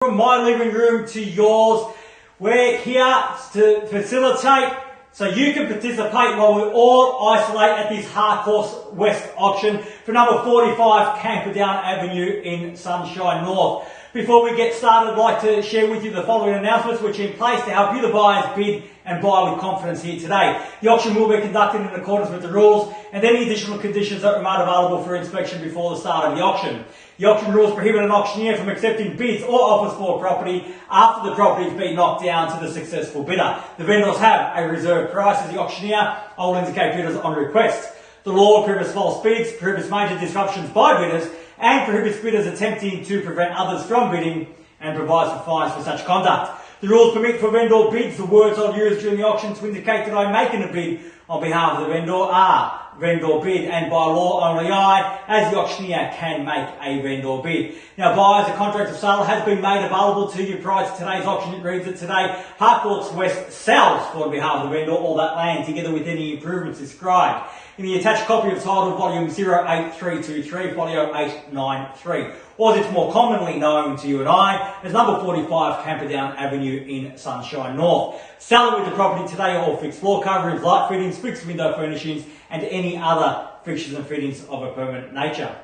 From my living room to yours, we're here to facilitate so you can participate while we all isolate at this Harcourt West auction for number 45 Camperdown Avenue in Sunshine North. Before we get started, I'd like to share with you the following announcements which are in place to help you the buyers bid and buy with confidence here today. The auction will be conducted in accordance with the rules and any additional conditions that remain available for inspection before the start of the auction. The auction rules prohibit an auctioneer from accepting bids or offers for a property after the property has been knocked down to the successful bidder. The vendors have a reserve price as the auctioneer. I will indicate bidders on request. The law prohibits false bids, prohibits major disruptions by bidders, and prohibits bidders attempting to prevent others from bidding and provides for fines for such conduct. The rules permit for vendor bids. The words I'll use during the auction to indicate that I'm making a bid on behalf of the vendor are vendor bid, and by law only I, as the auctioneer, can make a vendor bid. Now, buyers, a contract of sale has been made available to you prior to today's auction. It reads that today Harcourt West sells for behalf of the vendor all that land together with any improvements described in the attached copy of title volume 08323 folio 893, or as it's more commonly known to you and I as number 45 Camperdown Avenue in Sunshine North. Selling with the property today all fixed floor coverings, light fittings, fixed window furnishings and any other fixtures and fittings of a permanent nature.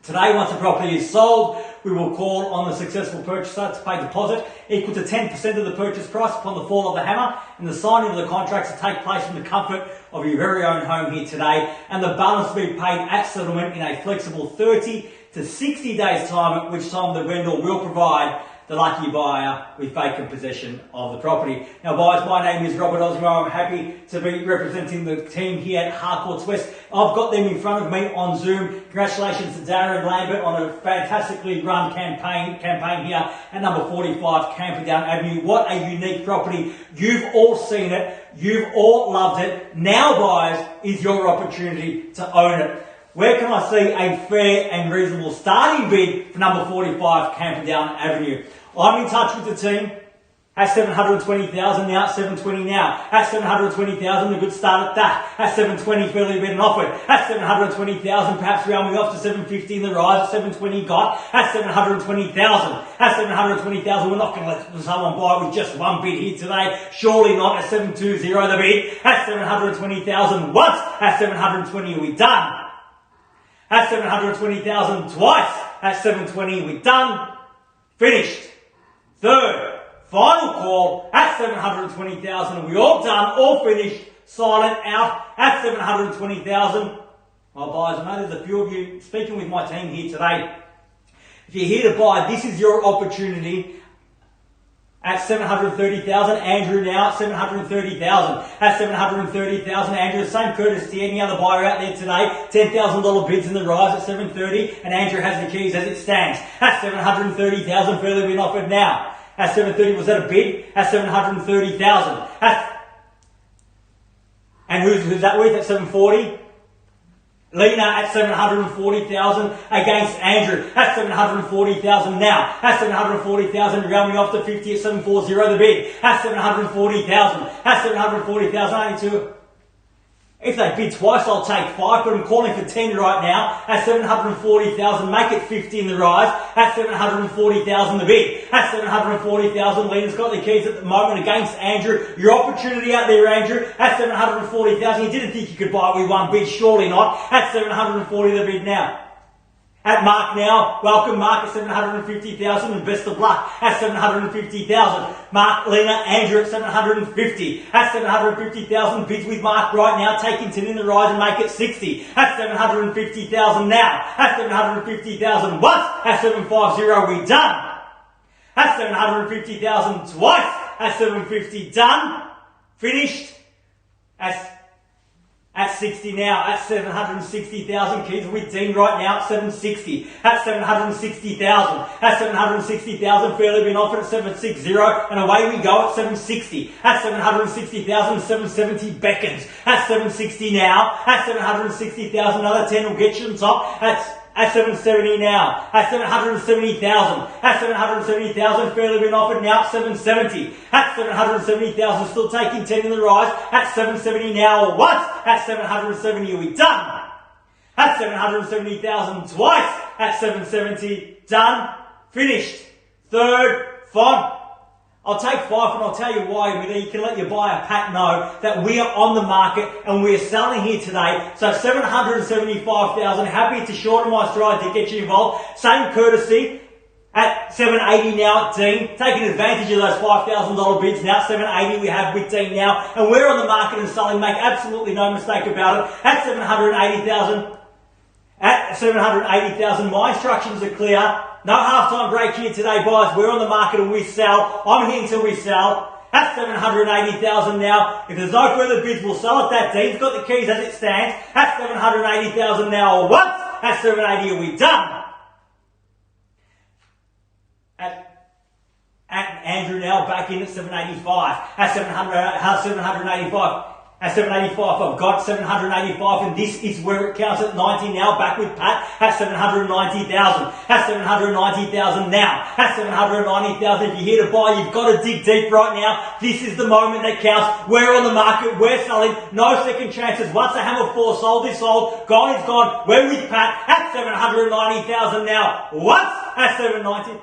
Today, once the property is sold, we will call on the successful purchaser to pay deposit equal to 10% of the purchase price upon the fall of the hammer, and the signing of the contracts to take place from the comfort of your very own home here today, and the balance will be paid at settlement in a flexible 30 to 60 days time, at which time the vendor will provide the lucky buyer with vacant possession of the property. Now, buyers, my name is Robert Ozzimo. I'm happy to be representing the team here at Harcourt West. I've got them in front of me on Zoom. Congratulations to Darren and Lambert on a fantastically run campaign here at number 45 Camperdown Avenue. What a unique property. You've all seen it. You've all loved it. Now, buyers, is your opportunity to own it. Where can I see a fair and reasonable starting bid for number 45 Camperdown Avenue? I'm in touch with the team at 720,000 now, at 720 now. At 720,000, a good start at that. At 720, fairly bid and offered. At 720,000, perhaps rounding off to 750 in the rise. At 720 got. At 720,000. At 720,000, we're not going to let someone buy with just one bid here today. Surely not. At 720 the bid. At 720,000 once. At 720 are we done. At 720,000 twice. At 720 we're done. Finished. Third, final call at 720,000. Are we all done? All finished? Silent out at 720,000. Well, buyers, I know there's a few of you speaking with my team here today. If you're here to buy, this is your opportunity. At 730,000, Andrew now at 730,000. At 730,000, Andrew, the same courtesy to any other buyer out there today. $10,000 bids in the rise at 730, and Andrew has the keys as it stands. At 730,000, fairly been offered now. At 730, was that a bid? At 730,000. And who's that with at 740? Lena at 740,000 against Andrew at 740,000 now. At 740,000, rounding off to 50 at 740 the bid. At 740,000. At 740,000, only two. If they bid twice, I'll take 5, but I'm calling for 10 right now. At 740,000, make it 50 in the rise. At 740,000 the bid. At 740,000, Lena's got the keys at the moment against Andrew. Your opportunity out there, Andrew. At 740,000, you didn't think you could buy it with one bid, surely not. At 740 the bid now. At Mark now, welcome Mark at 750,000 and best of luck at 750,000. Mark, Lena, Andrew at 750. At 750,000, bids with Mark right now, taking 10 in the rise and make it 60. At 750,000 now. At 750,000 once. At 750 we done. At 750,000 twice. At 750 done. Finished. At 60 now, at 760,000, keys with Dean right now at 760, at 760,000, at 760,000, fairly been offered at 760, and away we go at 760, at 760,000, 770 beckons, at 760 now, at 760,000, another 10 will get you on top, at 770 now, at 770,000, at 770,000, fairly been offered now at 770, at 770,000, still taking 10 in the rise, at 770 now, or once, at 770 are we done, at 770,000 twice, at 770, done, finished, third, fine. I'll take 5 and I'll tell you why. You can let your buyer Pat know that we are on the market and we are selling here today. So 775,000. Happy to shorten my stride to get you involved. Same courtesy at 780 now at Dean. Taking advantage of those $5,000 bids now. 780 we have with Dean now. And we're on the market and selling. Make absolutely no mistake about it. At 780,000. At 780,000. My instructions are clear. No halftime break here today, guys. We're on the market and we sell. I'm here until we sell. At 780,000 now. If there's no further bids, we'll sell at that. Dean's got the keys as it stands. At 780,000 now. Or what? At 780 are we done? At Andrew now back in at 785. At 785. At 785, I've got 785, and this is where it counts at 90 now, back with Pat at 790,000. At 790,000 now. At 790,000, if you're here to buy, you've got to dig deep right now. This is the moment that counts. We're on the market, we're selling, no second chances. Once the hammer 4 sold, is sold, gone is gone. We're with Pat at 790,000 now. What? At 790.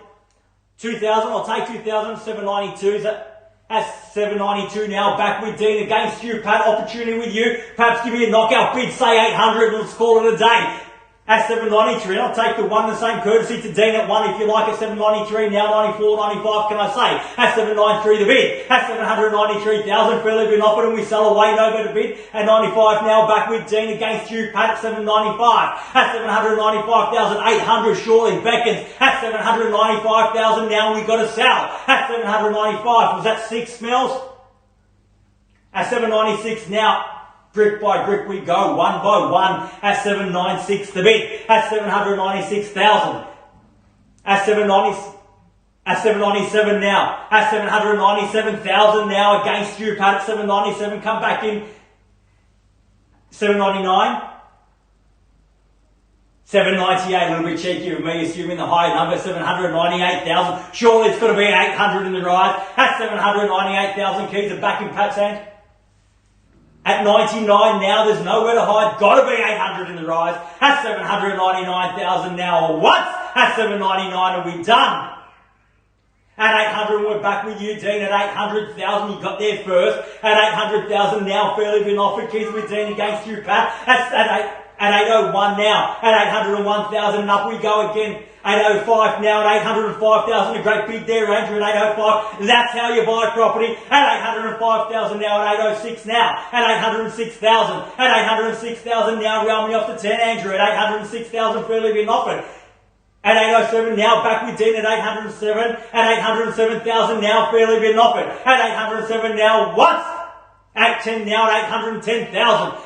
2,000, I'll take 2,000, 792, is that? At 792 now, back with Dean against you, Pat. Opportunity with you. Perhaps give me a knockout bid, say 800, and let's call it a day. At 793, I'll take the one, the same courtesy to Dean at 1 if you like. At 793, now 94, 95, can I say? At 793 the bid. At 793,000, fairly been offered and we sell away, no better bid. At 95 now, back with Dean against you, Pat. At 795. At 795,800, surely beckons. At 795,000 now, we got to sell. At 795, was that 6 mils? At 796 now. Brick by brick we go, one by one, at 796 the bid, at 796,000, at 797 now, at 797,000 now against you, Pat, at 797, come back in, 799, 798, a little bit cheeky of me, assuming the higher number, 798,000, surely it's got to be 800 in the rise, at 798,000, keys are back in Pat's hand. At 99 now, there's nowhere to hide. Got to be 800 in the rise. At 799,000 now, or what? At 799 are we done? At 800 we're back with you, Dean. At 800,000 you got there first. At 800,000 now, fairly been offered. Keys with Dean against you, Pat. At 801 now. At 801,000 and up we go again. 805 now at 805,000, a great bid there, Andrew, at 805. That's how you buy property. At 805,000 now, at 806 now, at 806,000, at 806,000 now, round me off to 10, Andrew, at 806,000, fairly been offered. At 807 now, back with Dean at 807, at 807,000 now, fairly been offered. At 807 now, what? At 10 now at 810,000.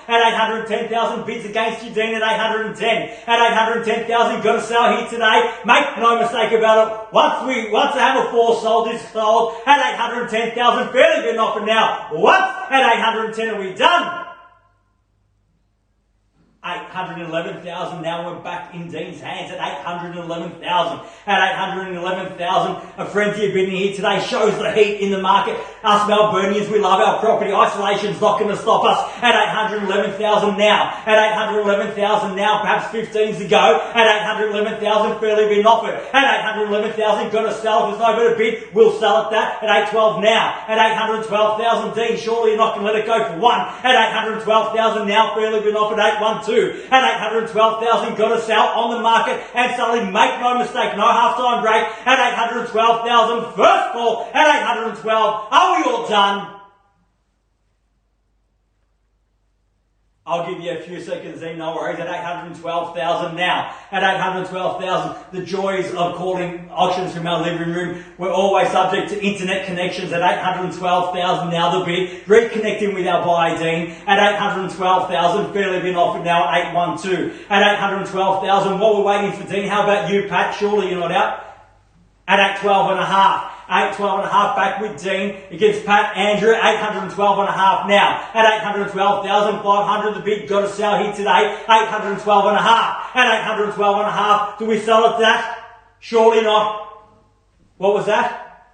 At 810,000 bids against you, Dean, at 810. At 810,000, got to sell here today. Make no mistake about it. Once the hammer 4 sold is sold. At 810,000, fairly been offered now. What? At 810 are we done? 811,000 now we're back in Dean's hands at 811,000. At 811,000, a frenzy of bidding here today shows the heat in the market. Us Melburnians, we love our property. Isolation's not going to stop us. At 811,000 now. At 811,000 now, perhaps 15s to go. At 811,000, fairly been offered. At 811,000, got to sell. If there's no better bid, we'll sell at that. At 812 now. At 812,000, Dean, surely you're not going to let it go for one. At 812,000 now, fairly been offered. 812. At 812,000, got to sell on the market and selling. Make no mistake, no half-time break. At 812,000, first call. At 812, are we all done? I'll give you a few seconds then, no worries. At 812,000 now. At 812,000, the joys of calling auctions from our living room. We're always subject to internet connections. At 812,000 now the bid. Reconnecting with our buyer, Dean. At 812,000, fairly been offered now at 812. At 812,000, while we're waiting for Dean, how about you, Pat? Surely you're not out. At 812.5. 812.5 back with Dean against Pat Andrew. 812.5 now. At 812,500, the bid got to sell here today. 812.5. At 812.5, do we sell at that? Surely not. What was that?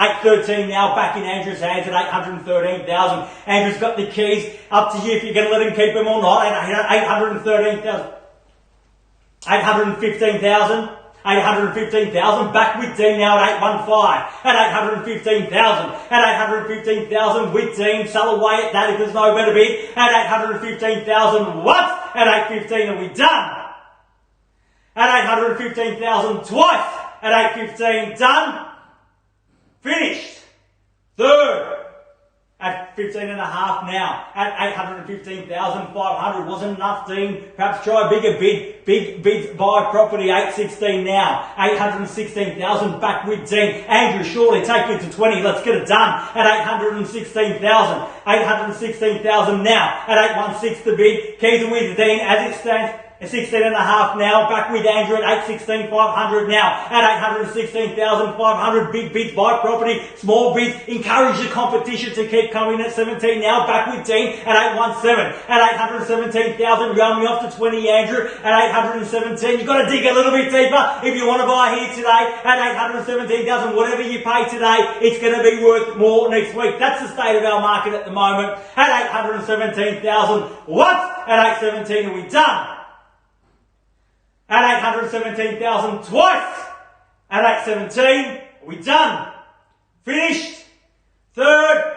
813 now, back in Andrew's hands at 813,000. Andrew's got the keys. Up to you if you're going to let him keep them or not. At 813,000. 815,000. 815,000. Back with Dean now at 815. At 815,000. At 815,000 with Dean. Sell away at that if there's no better bid. At 815,000 once. At 815 are we done? At 815,000 twice. At 815 done. Finished. Third. At 15 and a half now. At 815,500. Wasn't enough, Dean. Perhaps try a bigger bid. Big bid buy property. 816 now. 816,000 back with Dean. Andrew, surely take it to 20. Let's get it done. At 816,000. 816,000 now. At 816 the bid. Keys with Dean as it stands. At 16 and a half now, back with Andrew at 816,500 now. At 816,500, big bids, buy property, small bids, encourage the competition to keep coming at 17 now, back with Dean at 817. At 817,000, round me off to 20, Andrew. At 817, you've got to dig a little bit deeper if you want to buy here today. At 817,000, whatever you pay today, it's going to be worth more next week. That's the state of our market at the moment. At 817,000, once. At 817, are we done? At 817,000 twice. At 817, we done. Finished. Third.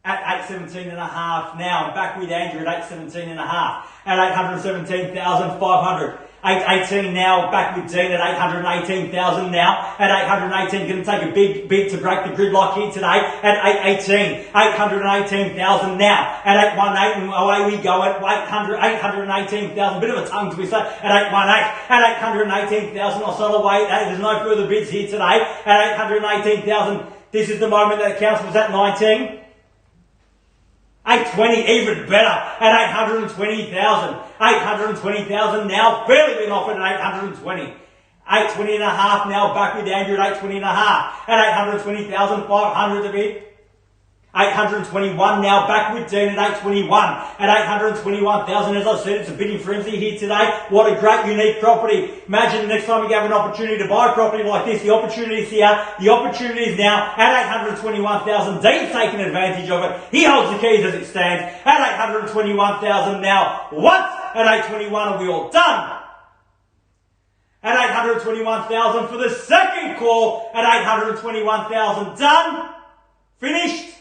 At 817 and a half now. I'm back with Andrew at 817 and a half. At 817,500. 818 now, back with Dean at 818,000 now. At 818, going to take a big bid to break the gridlock here today. At 818, 818,000 now. At 818, and away we go at 818,000. Bit of a tongue twister. At 818, at 818,000, I'll sell away. There's no further bids here today. At 818,000, this is the moment that counts. Was at 19. 820, even better, at 820,000. 820,000 now, fairly been offered at 820. 820 and a half now, back with Andrew at 820 and a half. At 820,500 to bid. 821 now, back with Dean at 821. At 821,000, as I said, it's a bidding frenzy here today. What a great, unique property. Imagine the next time you have an opportunity to buy a property like this, the opportunity is here, the opportunity is now. At 821,000, Dean's taking advantage of it. He holds the keys as it stands. At 821,000 now, once. At 821, are we all done? At 821,000 for the second call. At 821,000 done. Finished.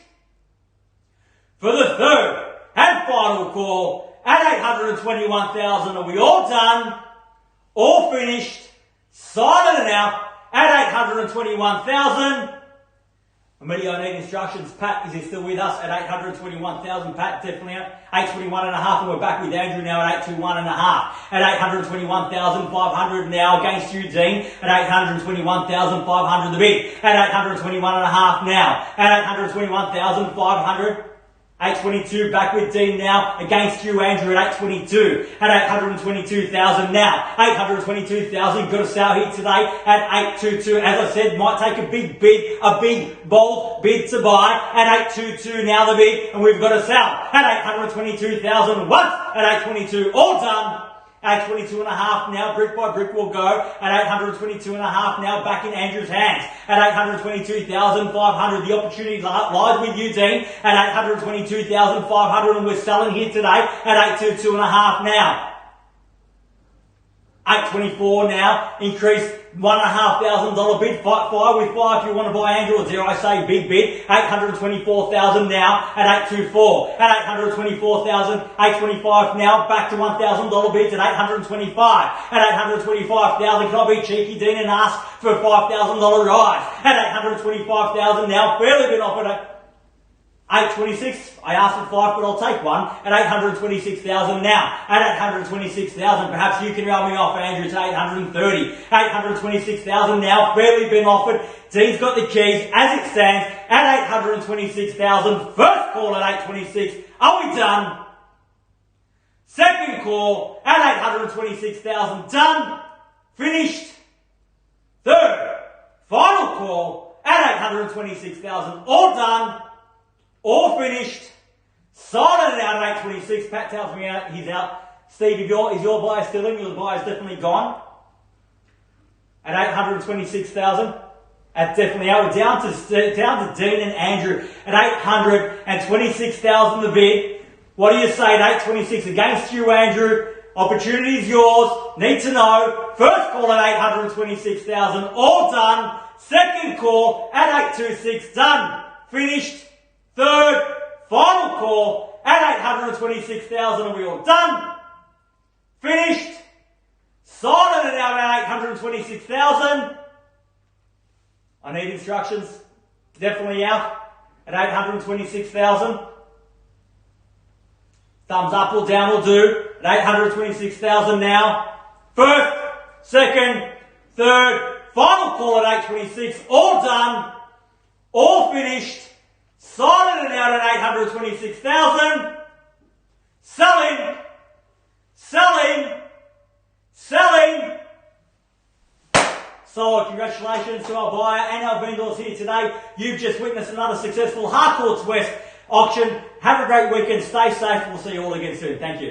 For the third and final call, at 821,000, are we all done? All finished? Silent and out at 821,000. Immediately I need instructions. Pat, is he still with us at 821,000? Pat, definitely out. 821 and a half, and we're back with Andrew now at 821 and a half. At 821,500 now against you, Dean. At 821,500 the bid. At 821 and a half now. At 821,500. 822 back with Dean now against you, Andrew, at 822. At 822,000 now. 822,000, you've got to sell here today at 822. As I said, might take a big bid, a big, bold bid to buy. At 822 now the bid, and we've got to sell. At 822,000 once. At 822, all done. At 22 and a half now, brick by brick will go. At 822 and a half now, back in Andrew's hands. At 822,500, the opportunity lies with you, Dean. At 822,500, and we're selling here today at 822 and a half now. 824 now, increased $1,500 bid, fire with fire if you want to buy Andrew, or dare I say big bid, 824,000 now at 824, at 824,000, 825 now, back to $1,000 bids at 825, at 825,000, can I be cheeky, Dean, and ask for a $5,000 rise, at 825,000 now, fairly been offered at 826, I asked for 5, but I'll take one. At 826,000 now. At 826,000, perhaps you can roll me off, Andrew, to 830. 826,000 now, fairly been offered. Dean's got the keys as it stands at 826,000. First call at 826. Are we done? Second call at 826,000. Done. Finished. Third. Final call at 826,000. All done. All finished. Silent out at 826. Pat tells me he's out. Steve, is your buyer still in? Your buyer's definitely gone. At 826,000. That's definitely out. We're down to Dean and Andrew at 826,000 the bid. What do you say at 826 against you, Andrew? Opportunity is yours. Need to know. First call at 826,000. All done. Second call at 826. Done. Finished. Third, final call at 826,000. Are we all done? Finished. Silent it out at 826,000. I need instructions. Definitely out at 826,000. Thumbs up or down will do at 826,000 now. First, second, third, final call at 826. All done. All finished. Silent it out at 826,000. Selling. Selling. Selling. So, congratulations to our buyer and our vendors here today. You've just witnessed another successful Harcourts West auction. Have a great weekend. Stay safe. We'll see you all again soon. Thank you.